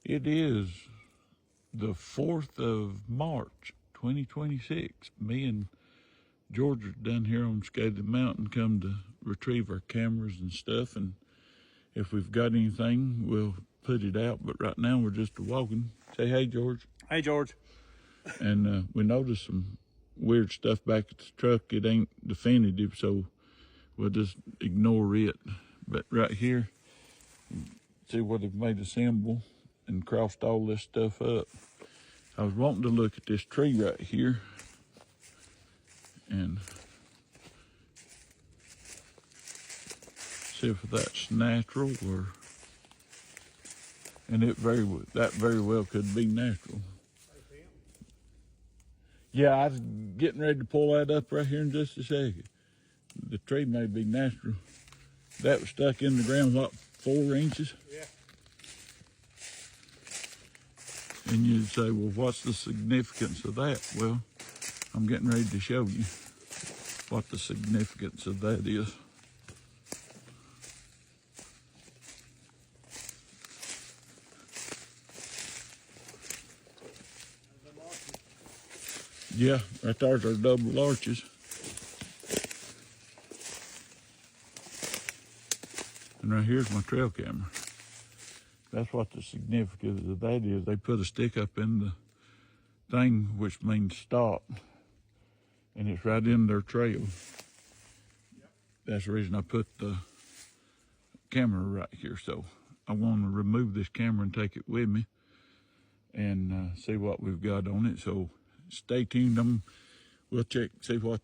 It is the 4th of March, 2026. Me and George are down here on Scaly Mountain, come to retrieve our cameras and stuff, and if we've got anything, we'll put it out. But right now, we're just walking. Say hey, George. Hey, George. And we noticed some weird stuff back at the truck. It ain't definitive, so we'll just ignore it. But right here, see where they've made a symbol and crossed all this stuff up. I was wanting to look at this tree right here and see if that's natural or, and that very well could be natural. Yeah, I was getting ready to pull that up right here in just a second. The tree may be natural. That was stuck in the ground, what, 4 inches? Yeah. And you'd say, well, what's the significance of that? Well, I'm getting ready to show you what the significance of that is. Yeah, right there's our double arches. And right here's my trail camera. That's what the significance of that is. They put a stick up in the thing, which means stop. And it's right in their trail. Yep. That's the reason I put the camera right here. So I want to remove this camera and take it with me and see what we've got on it. So stay tuned. We'll check, see what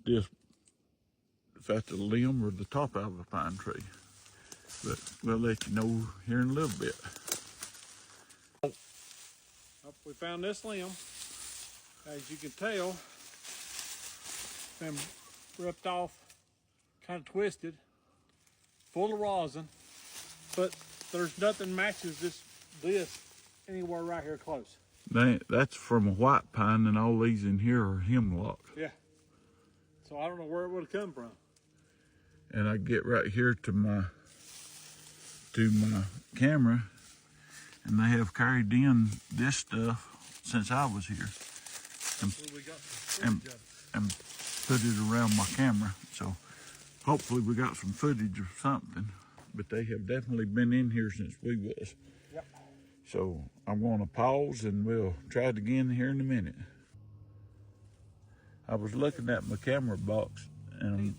this, if that's a limb or the top of a pine tree. But we'll let you know here in a little bit. We found this limb. As you can tell, been ripped off, kind of twisted, full of rosin, but there's nothing matches this anywhere right here close. That's from a white pine, and all these in here are hemlock. Yeah. So I don't know where it would have come from. And I get right here to my camera, and they have carried in this stuff since I was here, and put it around my camera. So hopefully we got some footage of something, but they have definitely been in here since we was. Yep. So I'm going to pause and we'll try it again here in a minute. I was looking at my camera box and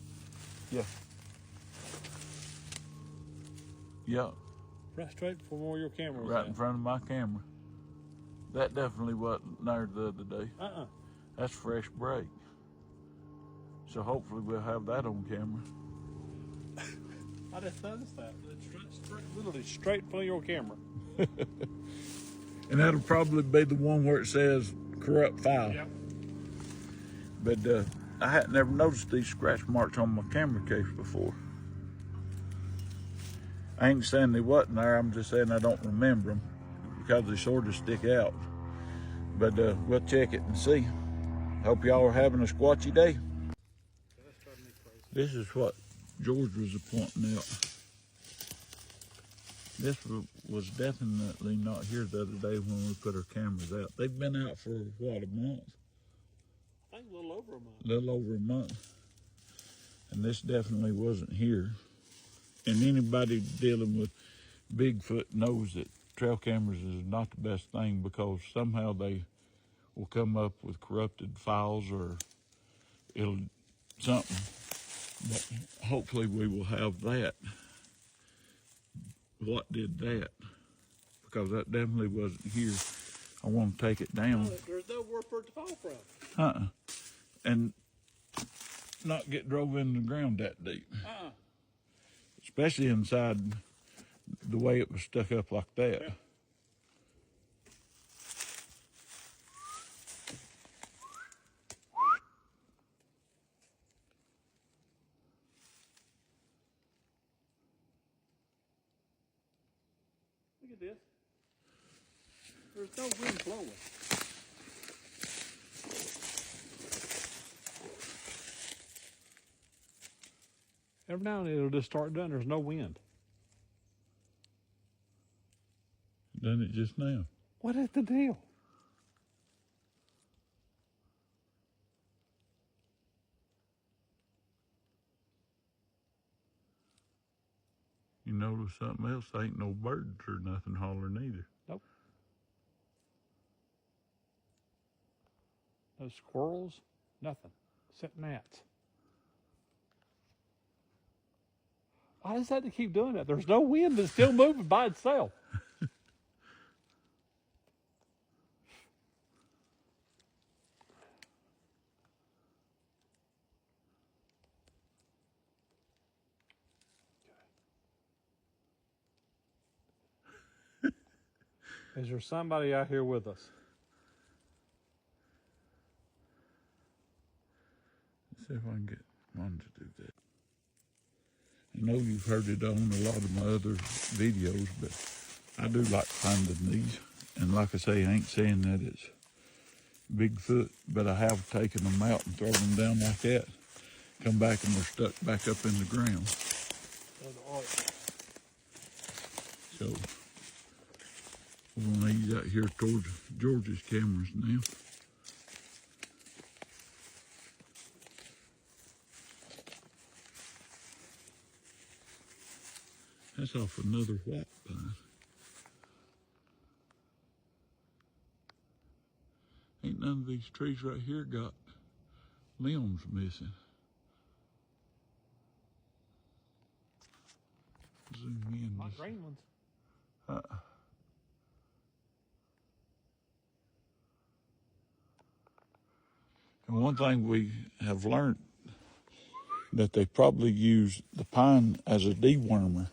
yeah. Yeah. Right straight from where your camera was right at. in front of my camera. That definitely wasn't there the other day. That's fresh break. So hopefully we'll have that on camera. I just noticed that. It's literally straight in front of your camera. And that'll probably be the one where it says corrupt file. Yep. But I hadn't ever noticed these scratch marks on my camera case before. I ain't saying they wasn't there, I'm just saying I don't remember them because they sort of stick out. But we'll check it and see. Hope y'all are having a squatchy day. This is what George was pointing out. This was definitely not here the other day when we put our cameras out. They've been out for, what, a month? I think a little over a month. A little over a month. And this definitely wasn't here. And anybody dealing with Bigfoot knows that trail cameras is not the best thing because somehow they will come up with corrupted files or it'll something. But hopefully we will have that. What did that? Because that definitely wasn't here. I want to take it down. No, there's nowhere for it to fall from. And not get drove in the ground that deep. Especially inside the way it was stuck up like that. Yeah. Look at this. There's no wind blowing. Every now and then it'll just start doing. There's no wind. Done it just now. What is the deal? You notice something else? There ain't no birds or nothing hollering either. Nope. No squirrels, nothing, except gnats. Why does that have to keep doing that? There's no wind, it's still moving by itself. Is there somebody out here with us? Let's see if I can get one to do that. I know you've heard it on a lot of my other videos, but I do like finding these. And like I say, I ain't saying that it's Bigfoot, but I have taken them out and thrown them down like that. Come back and they're stuck back up in the ground. So we're gonna ease out here towards George's cameras now. That's off another white pine. Ain't none of these trees right here got limbs missing. Zoom in. Not green ones. And one thing we have learned, that they probably use the pine as a dewormer.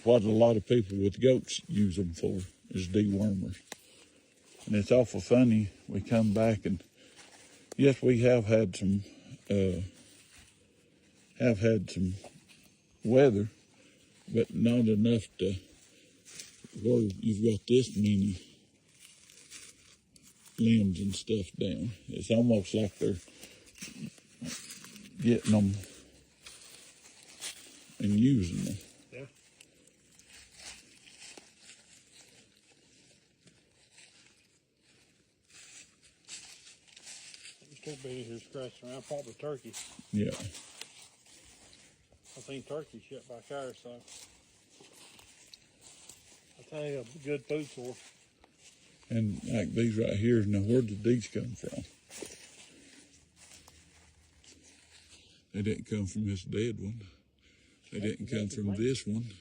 What a lot of people with goats use them for is dewormers. And it's awful funny. We come back and yes, we have had some weather, but not enough to where you've got this many limbs and stuff down. It's almost like they're getting them and using them. Yeah. Still be here scratching around, probably turkey. Yeah. I think turkey shit back there, so I'll tell you a good food source. And like these right here, now where did these come from? They didn't come from this dead one. They didn't come from this one.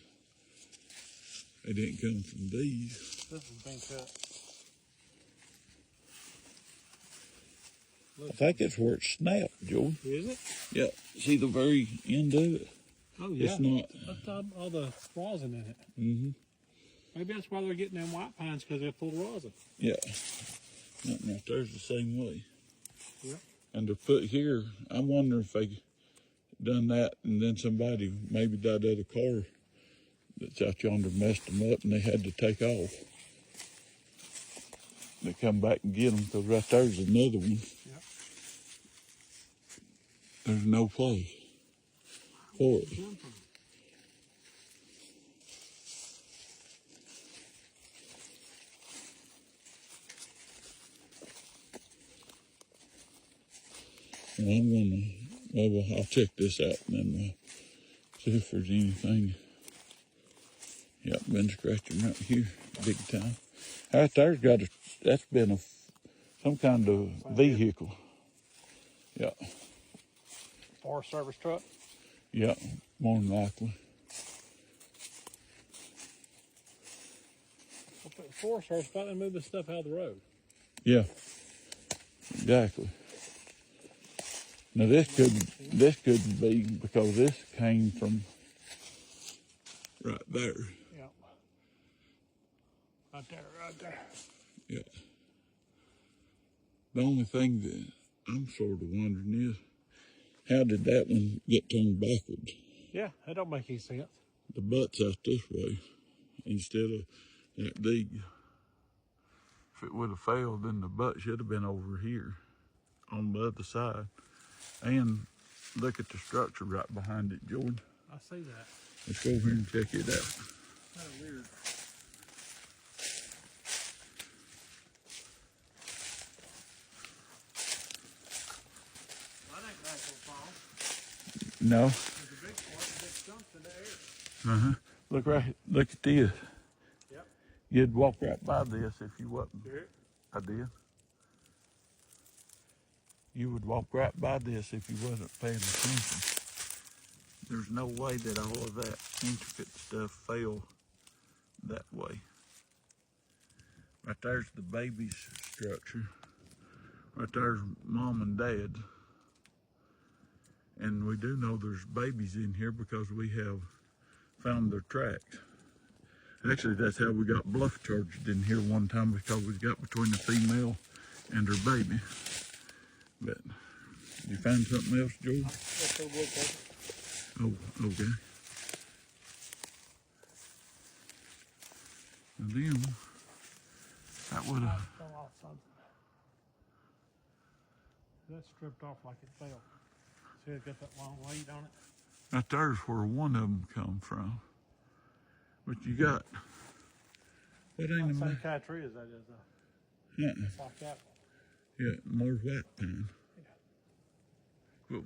They didn't come from these. This has been cut. I think it's where it snapped, Joe. Is it? Yeah. See the very end of it? Oh, yeah. It's not. That's all the rosin in it. Mm-hmm. Maybe that's why they're getting them white pines, because they're full of rosin. Yeah. Nothing right there's the same way. Yep. And they're put here, I wonder if they done that and then somebody maybe died out of a car that's out yonder messed them up and they had to take off. They come back and get them, because right there's another one. Yep. There's no place for it. And I'm gonna, well, I'll check this out and then see if there's anything. Yep, been scratching right here, big time. Right there's got a, that's been some kind of vehicle. Yeah. Forest Service truck? Yeah, more than likely. Forest Service, why they move this stuff out of the road? Yeah, exactly. Now this couldn't be, because this came from right there. Yeah. Right there. Yeah. The only thing that I'm sort of wondering is, how did that one get turned backwards? Yeah, that don't make any sense. The butt's out this way instead of that big. If it would have failed, then the butt should have been over here on the other side. And look at the structure right behind it, Jordan. I see that. Let's go over here and check it out. Kind of weird. No. There's a big part, big stumps in the air. Look at this. Yep. You'd walk right by this if you wasn't. Here. I did. You would walk right by this if you wasn't paying attention. There's no way that all of that intricate stuff fell that way. Right there's the baby's structure. Right there's mom and dad. And we do know there's babies in here because we have found their tracks. Actually, that's how we got bluff charged in here one time, because we got between the female and her baby. But you find something else, George? That's a woodpecker. Oh, okay. And then that would have. Fell off something. That stripped off like it fell. See, it got that long weight on it. Right there's where one of them come from. But you got. What ain't Same the kind of tree as that is, though. It's like that one. Yeah, more white pine. Yeah. But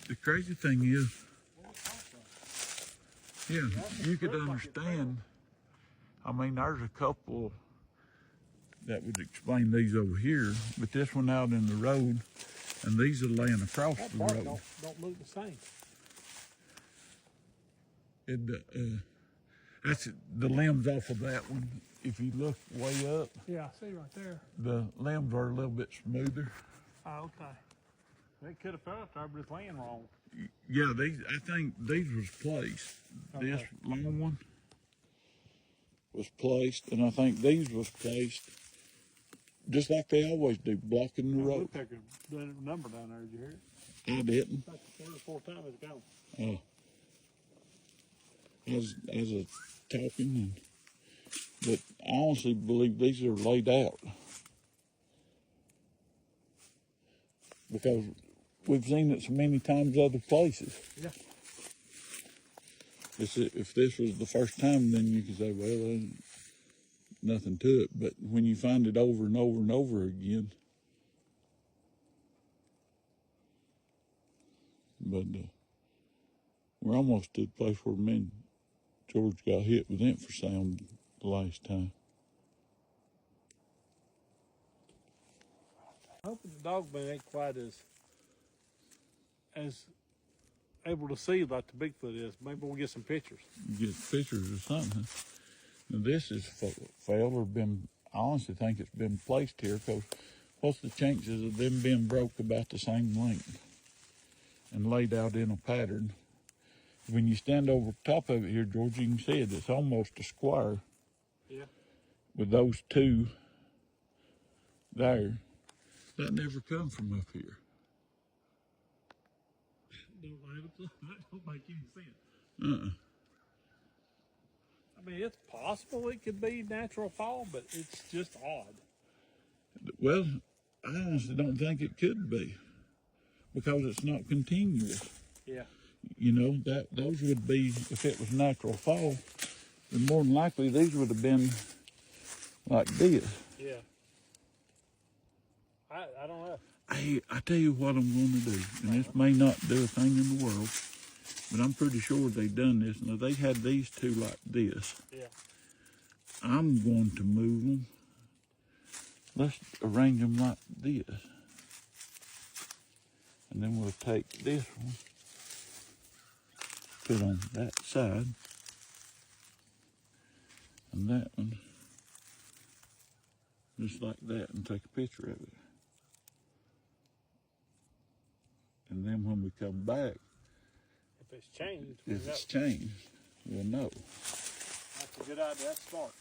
the crazy thing is, yeah, you could understand. I mean, there's a couple that would explain these over here, but this one out in the road, and these are laying across That the part road. don't look the same. That's the limbs off of that one. If you look way up, Yeah, I see right there. the limbs are a little bit smoother. Oh, okay. They could have fell up there, but it's laying wrong. Yeah, I think these was placed. This Okay. long one was placed, and I think these was placed just like they always do, blocking the That road. woodpecker did a number down there. Did you hear it? I didn't. That's the third or fourth time it's gone. I was talking, but I honestly believe these are laid out because we've seen it so many times other places. Yeah. If this was the first time, then you could say, well, there's nothing to it. But when you find it over and over and over again, but we're almost to the place where me and George got hit with infrasound the last time. I hope the dogman ain't quite as able to see like the Bigfoot is. Maybe we'll get some pictures. You get pictures or something. Now this is failed or been, I honestly think it's been placed here, because what's the chances of them being broke about the same length and laid out in a pattern? When you stand over top of it here, George, you can see it. It's almost a square. Yeah. With those two there. That never come from up here. That don't make any sense. I mean, it's possible it could be natural fall, but it's just odd. Well, I honestly don't think it could be, because it's not continuous. Yeah. You know, those would be, if it was natural fall, then more than likely these would have been like this. Yeah. I don't know. Hey, I tell you what I'm going to do, and this may not do a thing in the world, but I'm pretty sure they've done this. Now, they had these two like this. Yeah. I'm going to move them. Let's arrange them like this. And then we'll take this one, put on that side, and that one, just like that, and take a picture of it. And then when we come back, If it's changed, if it's changed, we'll know. That's a good idea. That's smart.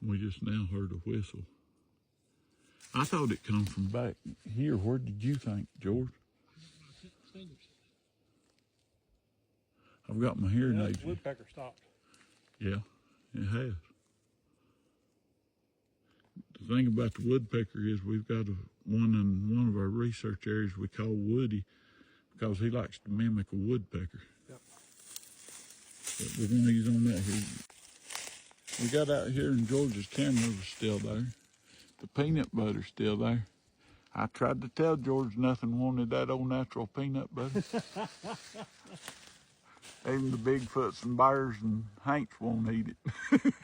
We just now heard a whistle. I thought it come from back here. Where did you think, George? I've got my hearing aids. Woodpecker stopped. Yeah, it has. The thing about the woodpecker is we've got one in one of our research areas we call Woody, because he likes to mimic a woodpecker. Yep. But we're going to use on that here. We got out here and George's camera was still there. The peanut butter's still there. I tried to tell George nothing wanted that old natural peanut butter. Even the Bigfoots and bears and Hanks won't eat it.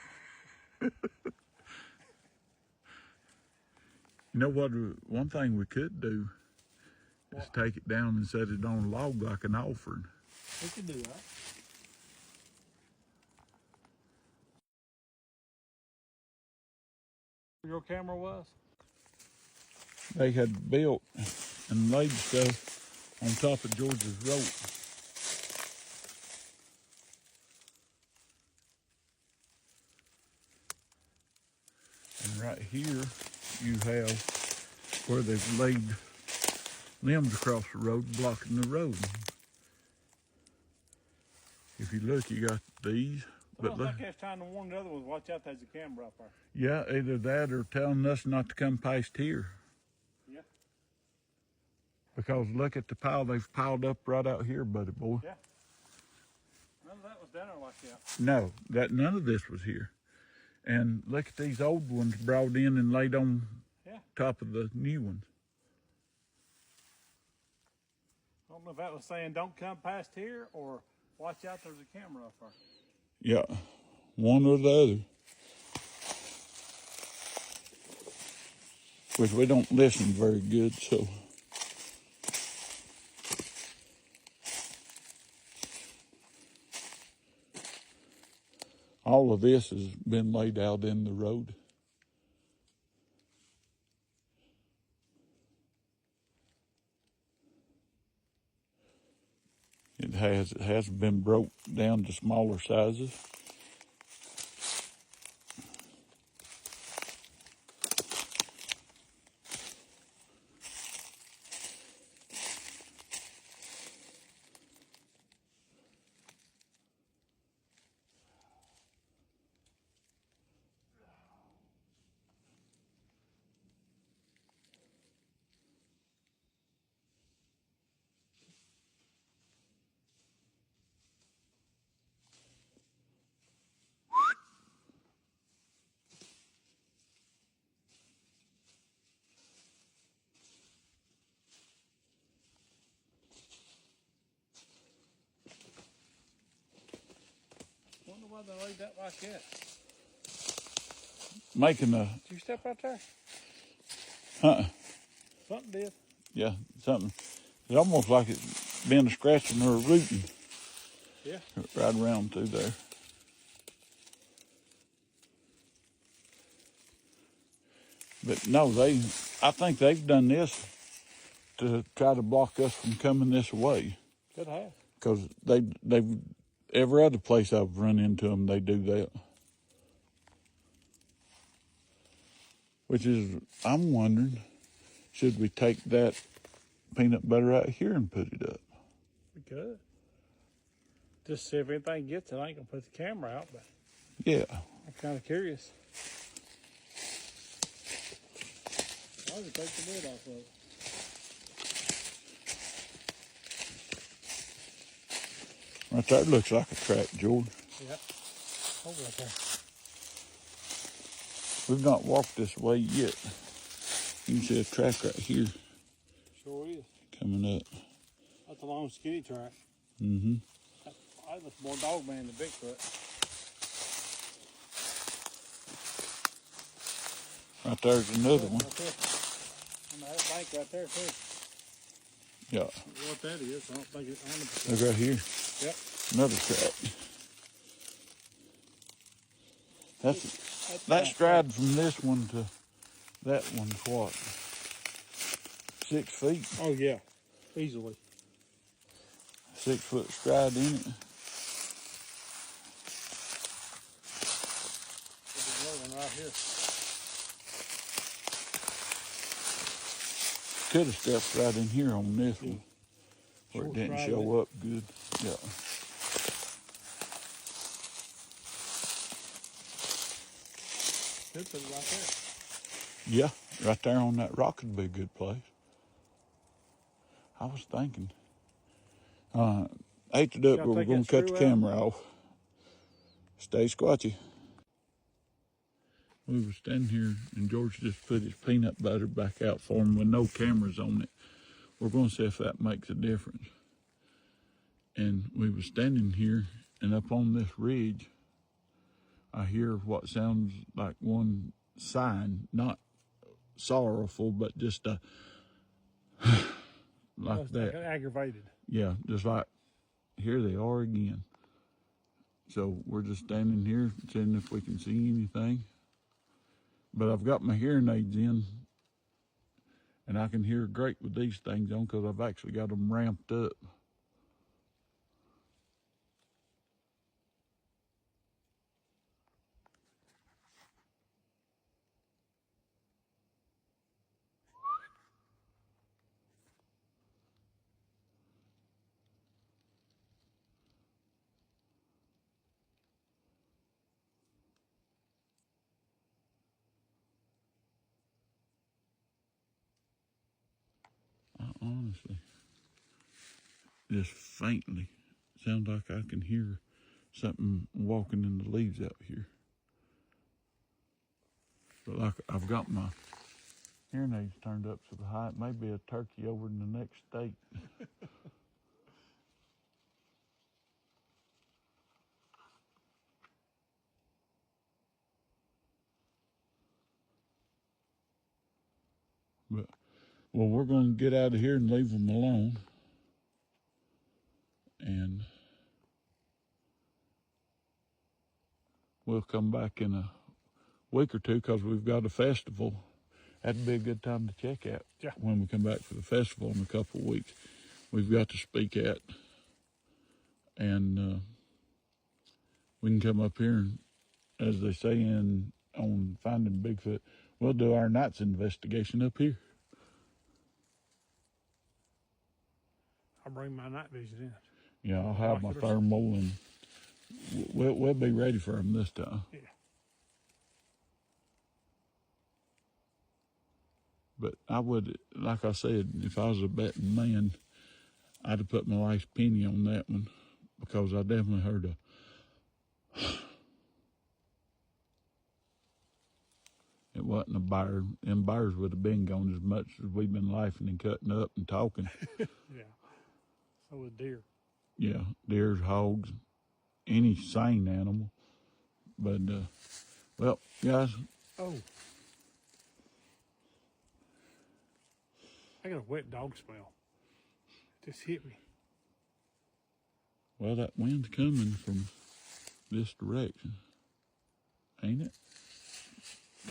You know what? One thing we could do is take it down and set it on a log like an offering. We could do that. Your camera was? They had built and laid stuff on top of George's rope. And right here you have where they've laid limbs across the road blocking the road. If you look, you got these. I don't think it's trying to warn the other ones, watch out, there's a camera up there. Yeah, either that or telling us not to come past here. Yeah. Because look at the pile they've piled up right out here, buddy boy. Yeah. None of that was down there like that. No, none of this was here. And look at these old ones brought in and laid on top of the new ones. I don't know if that was saying don't come past here or watch out, there's a camera up there. Yeah, one or the other. Which we don't listen very good, so. All of this has been laid out in the road. It has been broke down to smaller sizes. Wonder why they laid that like that. Making a... Did you step out there? Something did. Yeah, something. It's almost like it's been a scratching or a rooting. Yeah. Right around through there. But no, I think they've done this to try to block us from coming this way. Could have. Because they've every other place I've run into them, they do that. Which is, I'm wondering, should we take that peanut butter out here and put it up? We could. Just see if anything gets it. I ain't gonna put the camera out, but Yeah. I'm kind of curious. I can take the lid off of it. Right there looks like a track, Jordan. Yeah. Over right there. We've not walked this way yet. You can see a track right here Sure is. coming up. That's a long skinny track. Mm-hmm. I look more dog man than Bigfoot. Right there's another one. Right there. On that bank right there too. Yeah. What that is, I don't think it's 100%. Look right here. Yep. Another track. That stride from this one to that one's what? 6 feet? Oh yeah, easily. 6 foot stride in it. There's another one right here. Could have stepped right in here on this one, where it Short didn't stride show with up good. Yeah. Could put it right there. Yeah, right there on that rock would be a good place. I was thinking. Ate it up, but we're going to cut the camera off. Stay squatchy. We were standing here and George just put his peanut butter back out for him with no cameras on it. We're going to see if that makes a difference. And we were standing here, and up on this ridge, I hear what sounds like one sign, not sorrowful, but just a like that. Like aggravated. Yeah, just like, here they are again. So we're just standing here, seeing if we can see anything. But I've got my hearing aids in, and I can hear great with these things on because I've actually got them ramped up. I honestly, just faintly, sounds like I can hear something walking in the leaves out here. But like I've got my hearing aids turned up so high, it may be a turkey over in the next state. But, well, we're going to get out of here and leave them alone. And we'll come back in a week or two because we've got a festival. That'd be a good time to check out. Yeah. When we come back for the festival in a couple of weeks. We've got to speak at. And we can come up here and, as they say on Finding Bigfoot, we'll do our night's investigation up here. I'll bring my night vision in. Yeah, I'll have my thermal, and we'll be ready for them this time. Yeah. But I would, like I said, if I was a betting man, I'd have put my last penny on that one because I definitely heard it wasn't a bear. Them bears would have been gone as much as we've been laughing and cutting up and talking. Yeah. So was deer. Yeah, deers, hogs, any sane animal. But, well, guys. Oh. I got a wet dog smell. It just hit me. Well, that wind's coming from this direction, ain't it?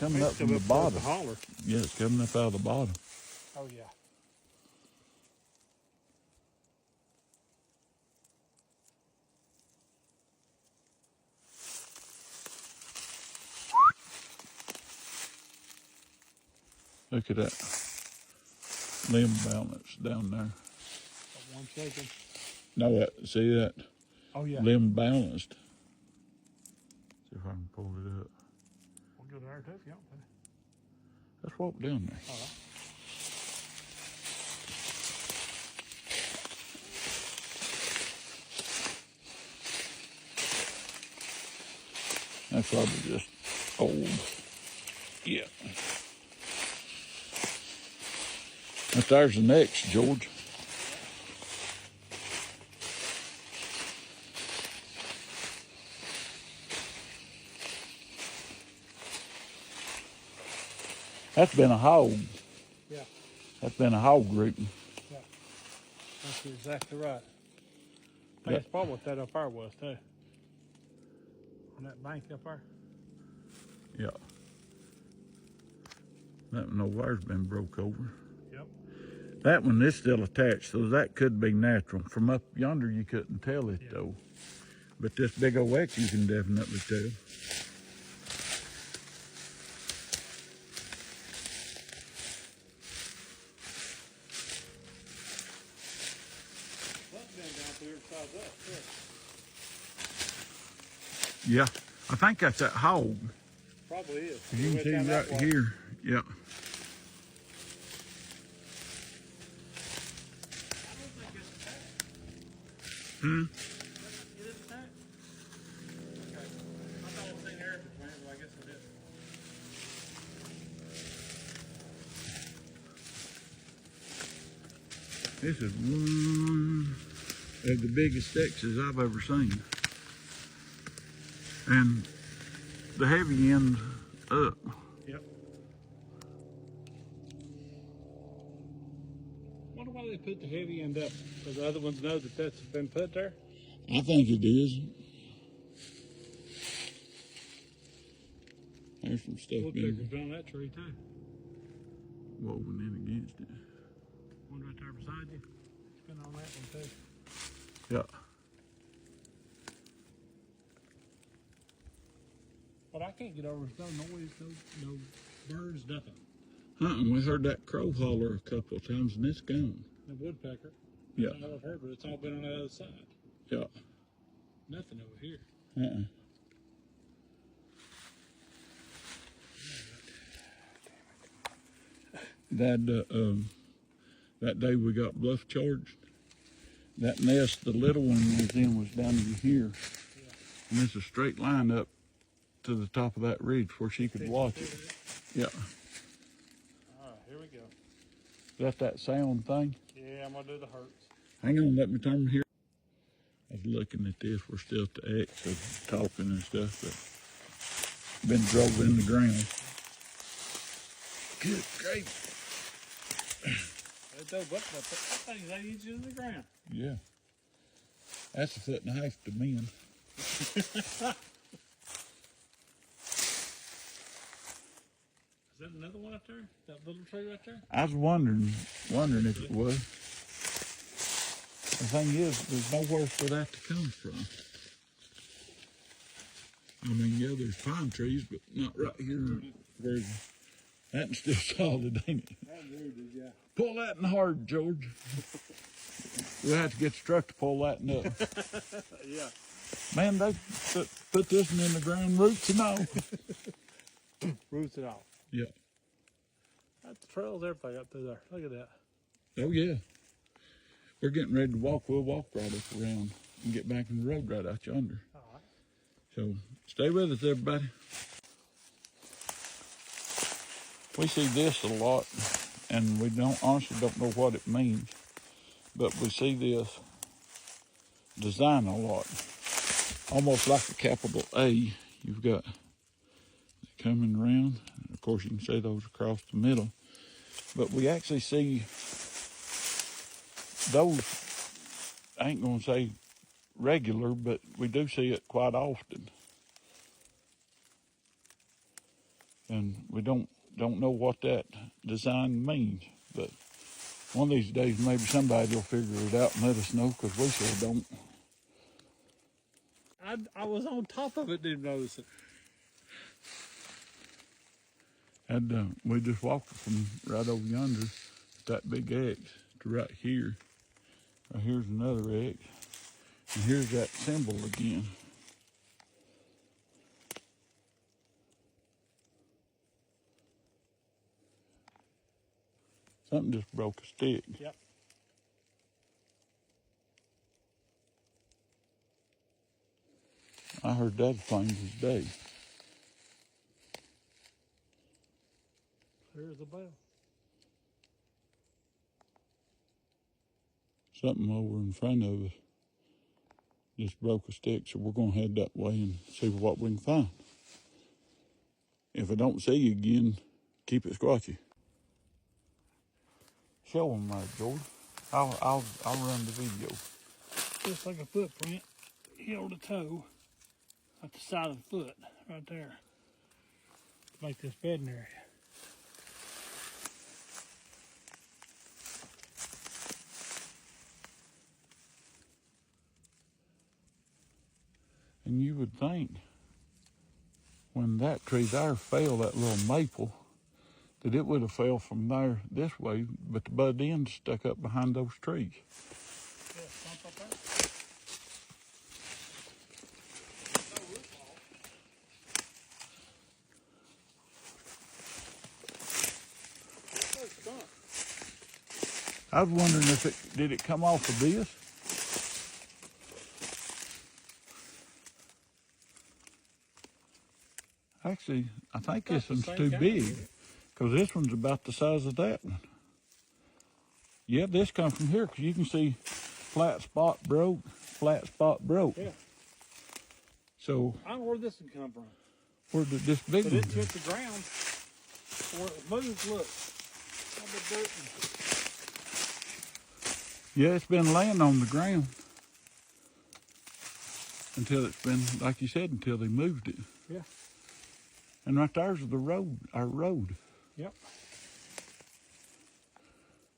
Coming up from the bottom. The holler. Yeah, it's coming up out of the bottom. Oh, yeah. Look at that limb balance down there. Got one shaking. No, see that? Oh, yeah. Limb balanced. See if I can pull it up. We'll go there, too, if you want to. Let's walk down there. All right. That's probably just old. Yeah. But there's the next, George. That's been a hog. Yeah. That's been a hog grouping. Yeah. That's exactly right. I think that's probably what that up there was, too. On that bank up there. Yeah. That one over there's been broke over. Yep. That one is still attached, so that could be natural. From up yonder, you couldn't tell it, though. But this big old X, you can definitely tell. Yeah, I think that's that hog. Probably is. You can see right here. Yeah. Hmm? It is attacked? Okay. I thought it was in there between, but I guess it didn't. This is one of the biggest X's I've ever seen. And the heavy end up. Yep. Wonder why they put the heavy end up. Does the other ones know that that's been put there? I think it is. There's some stuff Woodpecker's on that tree too. woven in against it. One right there beside you. It's been on that one too. Yeah. But I can't get over no noise, no birds, nothing. We heard that crow holler a couple of times and it's gone. The woodpecker. Yeah. That's all I've heard, but it's all been on the other side. Yeah. Nothing over here. That day we got bluff charged, that nest the little one was in was down in here. Yeah. And there's a straight line up to the top of that ridge where she could watch it. Yeah. All right, here we go. Is that sound thing? Yeah, I'm gonna do the hurts. Hang on, let me turn here. I was looking at this. We're still at the X of talking and stuff, but been drove in the ground. Good grief. That thing's 8 inches in the ground. Yeah. That's 1.5 feet to men. Is that another one up there? That little tree right there? I was wondering if it was. The thing is, there's nowhere for that to come from. I mean, yeah, there's pine trees, but not right here. That's still solid, ain't it? That's rooted, yeah. Pull that in hard, George. We'll have to get the truck to pull that in up. Yeah. Man, they put this one in the ground, roots and all. Roots it off. Yeah. That's trails, everything up through there. Look at that. Oh, yeah. We're getting ready to walk. We'll walk right up around and get back in the road right out yonder. All right. So stay with us, everybody. We see this a lot, and we honestly don't know what it means, but we see this design a lot, almost like a capital A. You've got it coming around. Of course, you can see those across the middle, but we actually see those, I ain't gonna say regular, but we do see it quite often. And we don't know what that design means, but one of these days maybe somebody will figure it out and let us know, because we sure don't. I was on top of it, didn't notice it. And we just walked from right over yonder, that big X, to right here. Here's another X, and here's that symbol again. Something just broke a stick. Yep. I heard that as plain as day. There's the bell. Something over in front of us just broke a stick, so we're going to head that way and see what we can find. If I don't see you again, keep it squatchy. Show them, George. I'll run the video. Just like a footprint, heel to toe, at the side of the foot, right there. Make this bedding area. And you would think when that tree there fell, that little maple, that it would have fell from there this way, but the bud end stuck up behind those trees. Yeah, stump up there. No root ball. No stump. I was wondering if did it come off of this? Actually, I think this one's too big, because this one's about the size of that one. Yeah, this comes from here, because you can see flat spot broke. Yeah. So I don't know where this would come from. where did this big But one it go? hit the ground where it moved, look. All the dirt. Yeah, it's been laying on the ground until it's been, like you said, until they moved it. Yeah. And right there's the road, our road. Yep.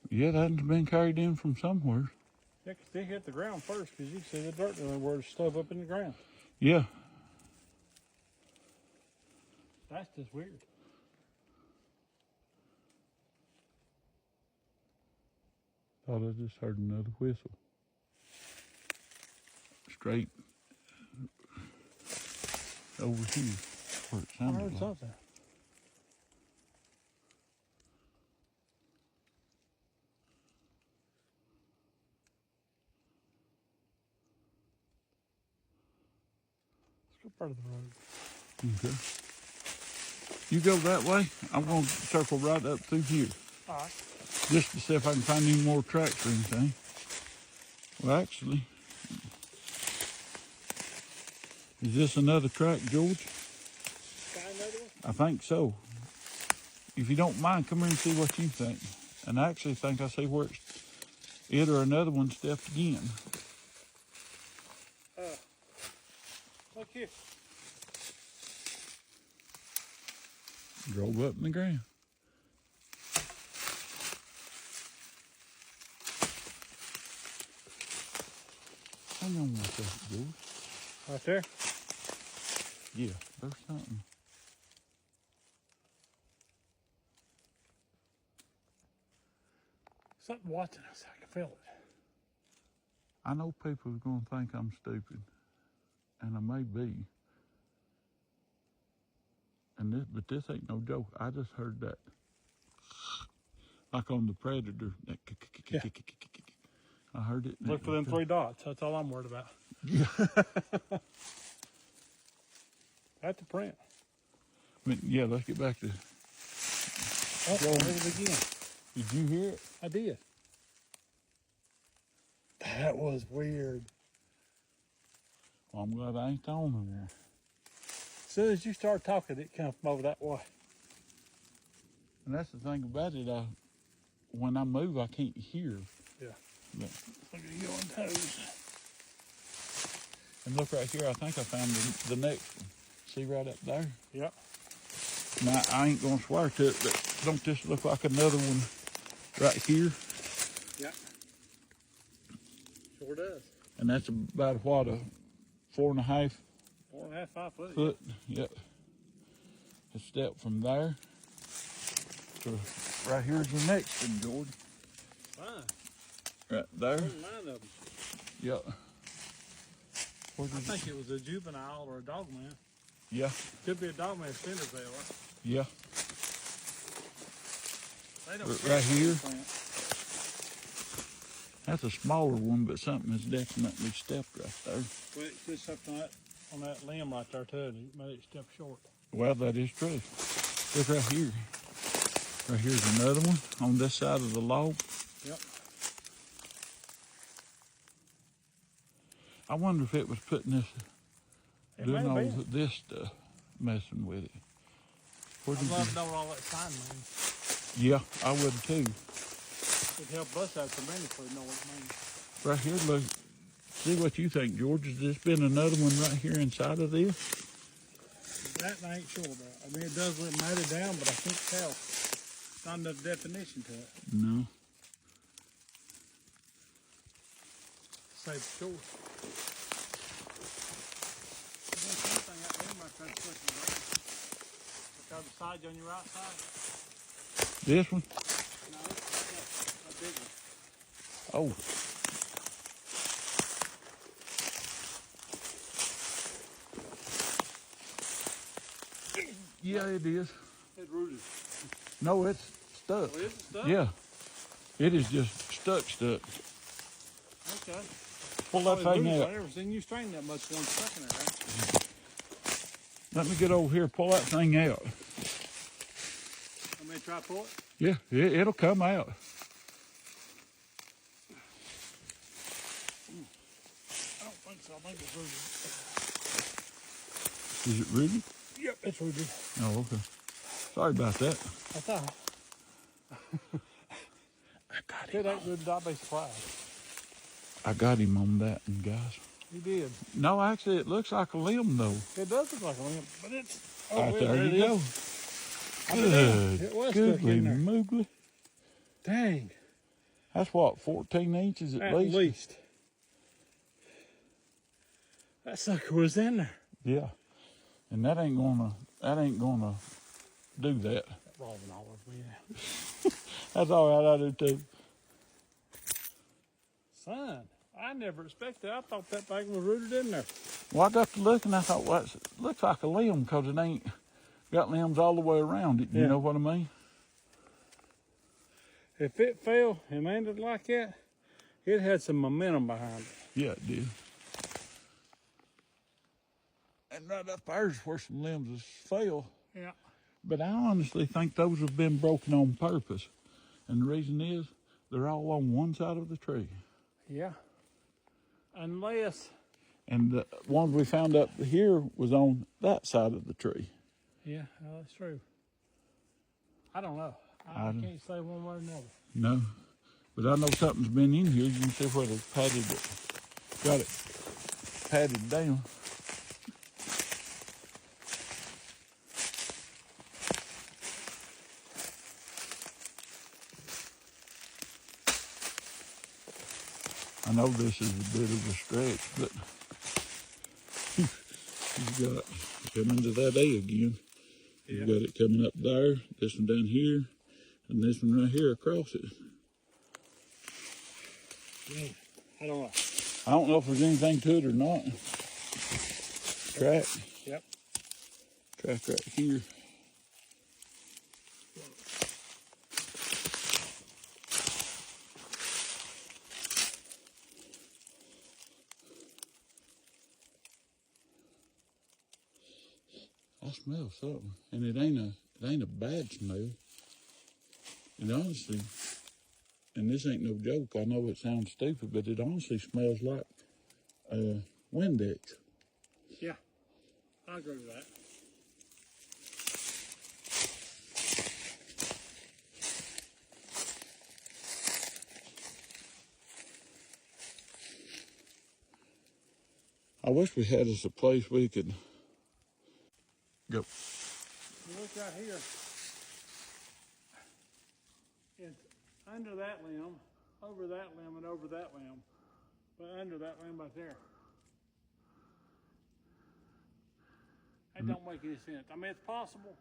Yeah, that's been carried in from somewhere. Yeah, 'cause they hit the ground first, because you can see the dirt where it's stuff up in the ground. Yeah. That's just weird. Thought I just heard another whistle. Straight over here, where it I sounded heard like. something. Let's go part of the road. Okay. You go that way. I'm going to circle right up through here, All right. just to see if I can find any more tracks or anything. Well, actually, is this another track, George? Find another one? I think so. If you don't mind, come here and see what you think. And I actually think I see where it's it or another one stepped again. Look here. Drove up in the ground. Hang on one second, George. Right there? Yeah, there's something. Something watching us. I can feel it. I know people are going to think I'm stupid, and I may be. But this ain't no joke. I just heard that, like on the Predator. That Yeah. I heard it. Look for them 3 dots. That's all I'm worried about. Yeah. That's the print. But yeah, let's get back to. Oh, there it is again. Did you hear it? I did. That was weird. Well, I'm glad I ain't the only one. As soon as you start talking, it comes from over that way. And that's the thing about it. When I move, I can't hear. Yeah. But, Look at you on toes. and look right here. I think I found the next one. See right up there? Yep. Now, I ain't going to swear to it, but don't this look like another one right here? Yep. Sure does. And that's about, what, a 4.5 4.5, 5 foot. foot? Yep. A step from there to right here's the next one, George. Fine. Right there. There's 9 of them. Yep. I think it was a juvenile or a dog man. Yeah. Could be a dog man Cinderella. Yeah. They don't Right here. plant. That's a smaller one, but something has definitely stepped right there. Well, it could something on that limb right there too, and it made it step short. Well, that is true. Look right here. Right here's another one on this side of the log. Yep. I wonder if it was putting this, It doing may all have been. this stuff, messing with it. Where I'd did love you- to know what all that sign means. Yeah, I would too. It'd help us out tremendously to know what it means. Right here, look. See what you think, George. Has this been another one right here inside of this? That I ain't sure about. I mean, it does look matted down, but I can't tell. Not enough definition to it. No. Say for sure. There's something out there might try to push it around. Look on the side on your right side. This one? No, a big one. Oh. Yeah, it is. It rooted. No, it's stuck. Oh, is it stuck? Yeah. It is just stuck. Okay. Pull that Probably thing rooted. out. I've never seen you strain that much one stuck in there, right? Let me get over here, pull that thing out. I may try to pull it. Yeah, it'll come out. think it's rooted. Is it rooted? Yep, it's rooted. Oh, okay. Sorry about that. That's all right. I got If it ain't rooted, I'll be surprised. I got him on that one, guys. You did. No, actually, it looks like a limb, though. It does look like a limb, but it's... Right wait, there you go. Good. It was stuck Goodly in there. moogly. Dang. That's what, 14 inches at least? At least. That sucker was in there. Yeah. And that ain't gonna do that. Robbing all over me now. That's all right, I do too. Son, I never expected. I thought that thing was rooted in there. Well, I got to looking, I thought, well, it looks like a limb because it ain't got limbs all the way around it. You Yeah. know what I mean? If it fell and landed like that, it had some momentum behind it. Yeah, it did. And right up there's where some limbs has fell. Yeah. But I honestly think those have been broken on purpose. And the reason is they're all on one side of the tree. Yeah. Unless... And the ones we found up here was on that side of the tree. Yeah, that's true. I don't know. I can't say one way or another. No. But I know something's been in here. You can see where they patted it. Got it patted down. I know this is a bit of a stretch, but you've got coming to that A again. You've got it coming up there, this one down here, and this one right here across it. Yeah, I don't know. I don't know if there's anything to it or not. Track. Yep. Track right here. I smell something, and it ain't a bad smell. And honestly, and this ain't no joke, I know it sounds stupid, but it honestly smells like Windex. Yeah, I agree with that. I wish we had us a place we could go. You look right here. It's under that limb, over that limb, and over that limb, but under that limb right there. That don't make any sense. I mean, it's possible.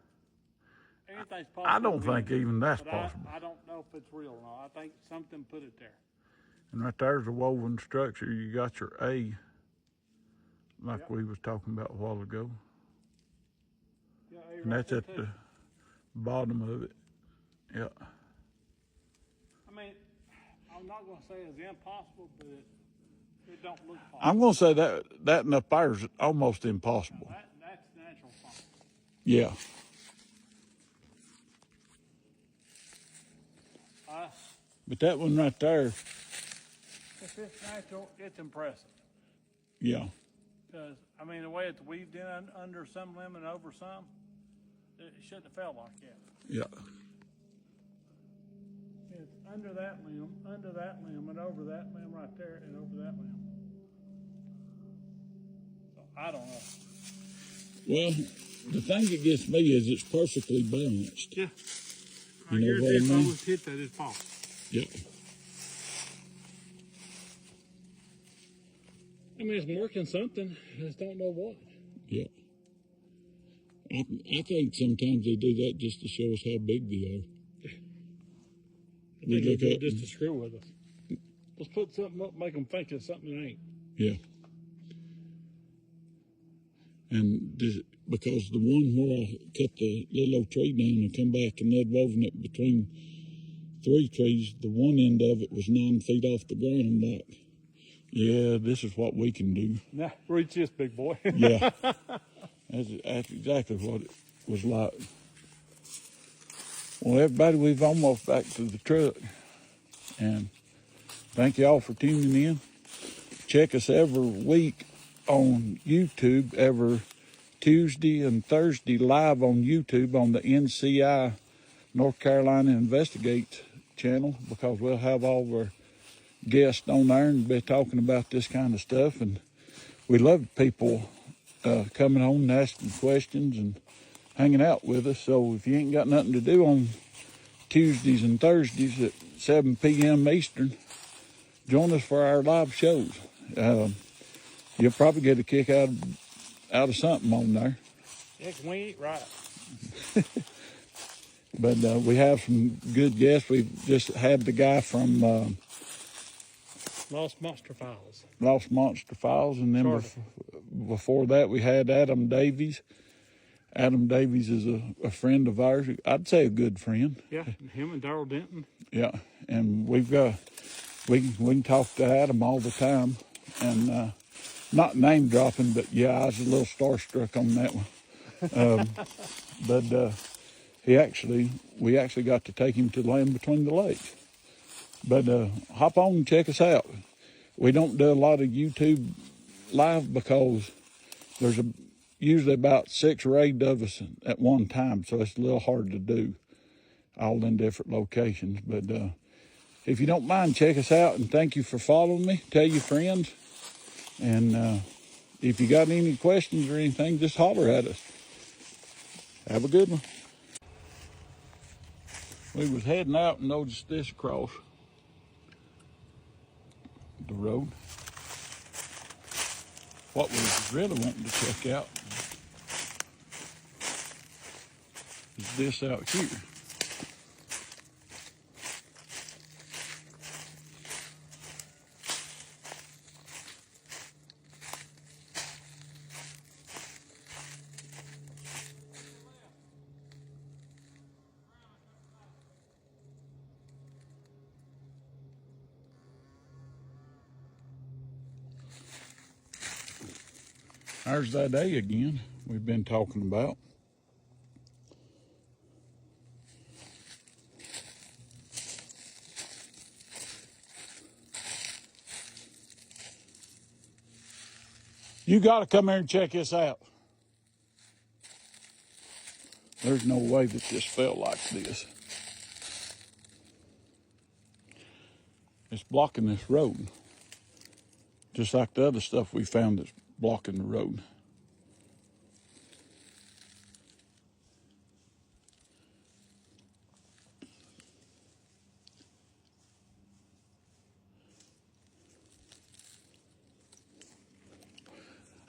Anything's possible. I don't think even that's but possible. I don't know if it's real or not. I think something put it there. And right there's a woven structure. You got your A, like Yep. we was talking about a while ago. Yeah, And that's at the bottom of it. Yeah. I mean, I'm not going to say it's impossible, but it don't look possible. I'm going to say that in up there is almost impossible. That's natural fall. Yeah. But that one right there, If it's natural, it's impressive. yeah. Because, I mean, the way it's weaved in under some limb and over some, it shouldn't have felt like that. Yeah. It's under that limb, and over that limb right there, and over that limb. So, I don't know. Well, the thing that gets me is it's perfectly balanced. Yeah. You know what I mean? If hit that, it's fall. Yeah. I mean, it's marking something. I just don't know what. Yeah. I think sometimes they do that just to show us how big they are. I think they do it just to screw with us. Let's put something up, make them think it's something it ain't. Yeah. And because the one where I cut the little old tree down and come back and they'd woven it between 3 trees, the one end of it was 9 feet off the ground. Like, yeah, this is what we can do. Nah, reach this, big boy. Yeah. That's exactly what it was like. Well, everybody, we've almost back to the truck. And thank you all for tuning in. Check us every week on YouTube every Tuesday and Thursday live on YouTube on the NCI North Carolina Investigates channel, because we'll have all of our guests on there and be talking about this kind of stuff. And we love people coming on and asking questions and hanging out with us. So if you ain't got nothing to do on Tuesdays and Thursdays at 7 p.m. Eastern, join us for our live shows. You'll probably get a kick out of something on there. Yeah, 'cause we eat right. But we have some good guests. We've just had the guy from Lost Monster Files. Lost Monster Files, and then before that we had Adam Davies. Adam Davies is a friend of ours. I'd say a good friend. Yeah, him and Darrell Denton. Yeah, and we can talk to Adam all the time, and not name dropping, but yeah, I was a little starstruck on that one. But we actually got to take him to the Land Between the Lakes. But hop on and check us out. We don't do a lot of YouTube live because there's usually about 6 or 8 of us at one time, so it's a little hard to do all in different locations. But if you don't mind, check us out, and thank you for following me. Tell your friends, and if you got any questions or anything, just holler at us. Have a good one. We was heading out and noticed this across the road. What we was really wanting to check out is this out here. There's that A again we've been talking about. You got to come here and check this out. There's no way that this felt like this. It's blocking this road, just like the other stuff we found that's blocking the road.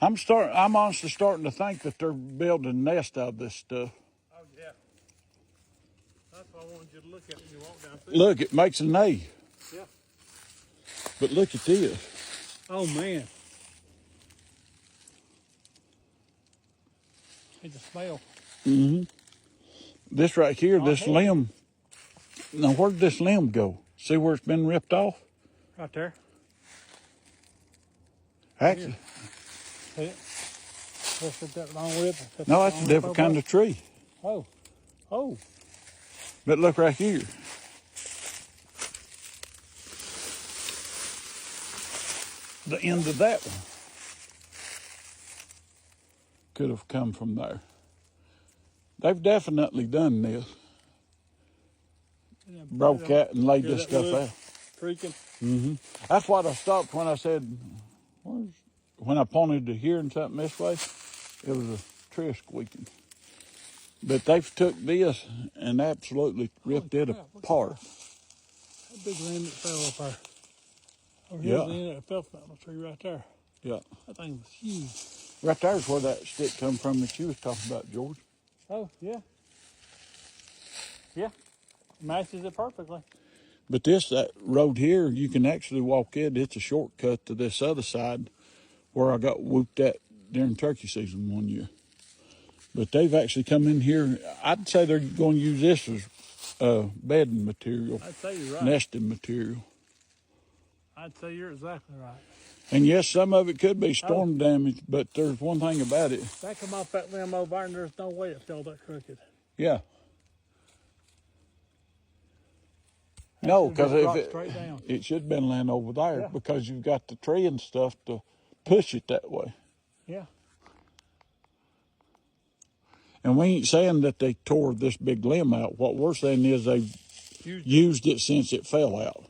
I'm honestly starting to think that they're building a nest out of this stuff. Oh, yeah. That's what I wanted you to look at when you walk down through. Look, it makes an A. Yeah. But look at this. Oh, man. It's a smell. Mm-hmm. This right here, this limb. Now, where did this limb go? See where it's been ripped off? Right there. Actually. See it? That's that long rib. No, that's a different kind of tree. Oh. Oh. But look right here. The end of that one could have come from there. They've definitely done this. Yeah, Broke out and laid this stuff out. Creaking. Mm-hmm. That's what I stopped when I said, when I pointed to hearing something this way, it was a tree squeaking. But they've took this and absolutely ripped it apart. That big limb that fell up there. Over Yeah. here's the end of the fell fountain tree right there. Yeah. That thing was huge. Right there's where that stick come from that you was talking about, George. Oh, yeah. Yeah. Matches it perfectly. But that road here, you can actually walk in. It's a shortcut to this other side where I got whooped at during turkey season one year. But they've actually come in here. I'd say they're going to use this as bedding material, I'd say you're right. nesting material. I'd say you're exactly right. And yes, some of it could be storm damage, but there's one thing about it. That come off that limb over there, and there's no way it fell that crooked. Yeah. No, because it should have been laying over there because you've got the tree and stuff to push it that way. Yeah. And we ain't saying that they tore this big limb out. What we're saying is they've used it since it fell out.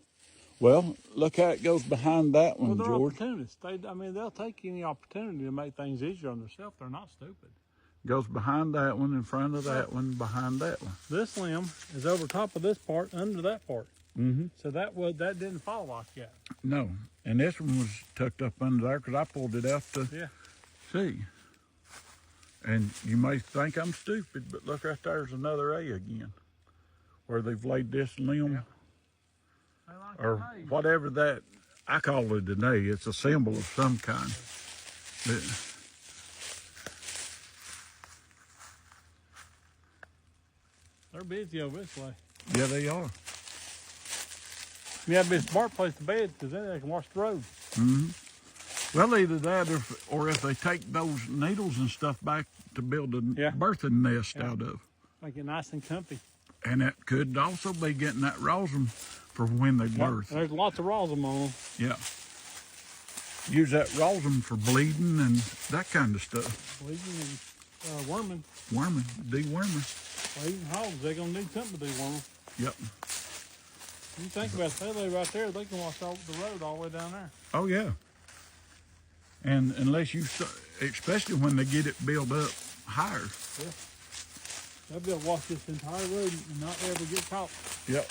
Well, look how it goes behind that one, Well, they're George. opportunists. I mean, they'll take any opportunity to make things easier on themselves. They're not stupid. Goes behind that one, in front of that one, behind that one. This limb is over top of this part, under that part. Mm-hmm. So that didn't fall like that. No, and this one was tucked up under there because I pulled it out to see. And you may think I'm stupid, but look right there's another A again, where they've laid this limb, or whatever that, I call it an A. It's a symbol of some kind. They're busy over this way. Yeah, they are. You have to be a smart place to bed, because then they can watch the road. Mm-hmm. Well, either that or if they take those needles and stuff back to build a birthing nest out of. Make it nice and comfy. And that could also be getting that rosin for when they birth. There's lots of rosin on them. Yeah. Use that rosin for bleeding and that kind of stuff. Bleeding and worming. Worming, deworming. Well, even hogs, they're going to need something to deworm them. Yep. You think about it, they lay right there, they can watch the road all the way down there. Oh, yeah. And unless you, especially when they get it built up higher. Yeah. They'll be able to watch this entire road and not ever get caught. Yep.